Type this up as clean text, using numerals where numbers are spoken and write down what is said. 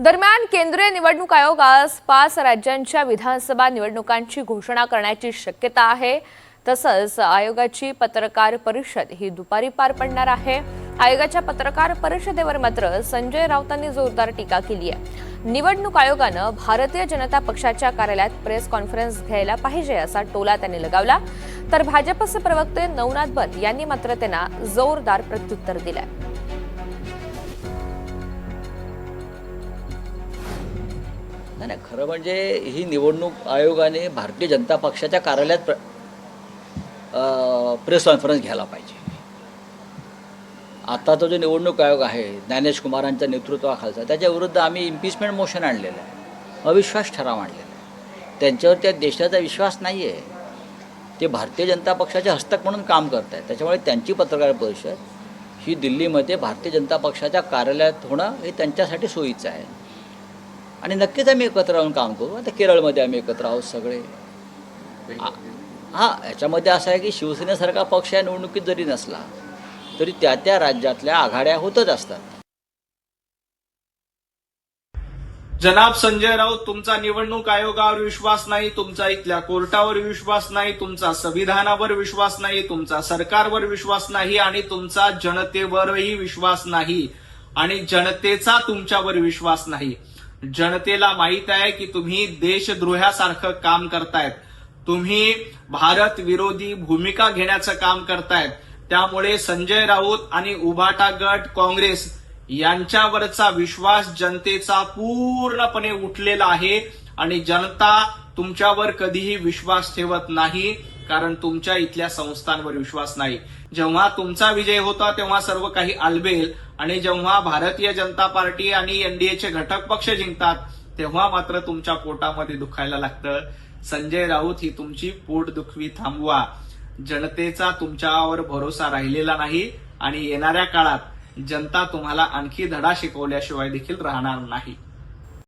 दरम्यान केंद्रीय निवडणूक आयोग आज 5 राज्यांच्या विधानसभा निवडणुकांची घोषणा करण्याची शक्यता आहे। तसंच आयोगाची पत्रकार परिषद ही दुपारी पार पडणार आहे। आयोगाच्या पत्रकार परिषदेवर मात्र संजय राऊतांनी जोरदार टीका केली आहे। निवडणूक आयोगानं भारतीय जनता पक्षाच्या कार्यालयात प्रेस कॉन्फरन्स घ्यायला पाहिजे असा टोला त्यांनी लगावला, तर भाजपचे प्रवक्ते नवनाथ बन यांनी मात्र त्यांना जोरदार प्रत्युत्तर दिलंय। नाही, खरं म्हणजे ही निवडणूक आयोगाने भारतीय जनता पक्षाच्या कार्यालयात प्रेस कॉन्फरन्स घ्यायला पाहिजे। आताचा जो निवडणूक आयोग आहे ज्ञानेश कुमारांच्या नेतृत्वाखालचा, त्याच्याविरुद्ध आम्ही इम्पीचमेंट मोशन आणलेलं आहे, अविश्वास ठराव आणलेला आहे। त्यांच्यावर त्या देशाचा विश्वास नाही आहे, ते भारतीय जनता पक्षाचे हस्तक म्हणून काम करत आहेत। त्याच्यामुळे त्यांची पत्रकार परिषद ही दिल्लीमध्ये भारतीय जनता पक्षाच्या कार्यालयात होणं हे त्यांच्यासाठी सोयीचं आहे। आणि नक्कीच आम्ही एकत्र राहून काम करू। आता केरळमध्ये आम्ही एकत्र आहोत सगळे। हां, याच्यामध्ये असं आहे की शिवसेनेसारखा पक्ष या निवडणुकीत जरी नसला तरी त्या त्या राज्यातल्या आघाड्या होतच असतात। जनाब संजय राऊत, तुमचा निवडणूक आयोगावर विश्वास नाही, तुमचा इथल्या कोर्टावर विश्वास नाही, तुमचा संविधानावर विश्वास नाही, तुमचा सरकारवर विश्वास नाही आणि तुमचा जनतेवरही विश्वास नाही आणि जनतेचा तुमच्यावर विश्वास नाही। जनतेला माहित आहे की तुम्ही देशद्रोहासारखं काम करतायत, तुम्ही भारत विरोधी भूमिका घेण्याचं काम करतायत। त्यामुळे संजय राऊत आणि उभाटा गट काँग्रेस यांच्यावरचा विश्वास जनतेचा पूर्णपणे उठलेला आहे आणि जनता तुमच्यावर कधीही विश्वास ठेवत नाही, कारण तुमच्या इथल्या संस्थांवर विश्वास नाही। जेव्हा तुमचा विजय होता तेव्हा सर्व काही आलबेल, आणि जेव्हा भारतीय जनता पार्टी आणि एनडीएचे घटक पक्ष जिंकतात तेव्हा मात्र तुमच्या पोटामध्ये दुखायला लागतं। संजय राऊत, ही तुमची पोटदुखी थांबवा। जनतेचा तुमच्यावर भरोसा राहिलेला नाही आणि येणाऱ्या काळात जनता तुम्हाला आणखी धडा शिकवल्याशिवाय देखील राहणार नाही।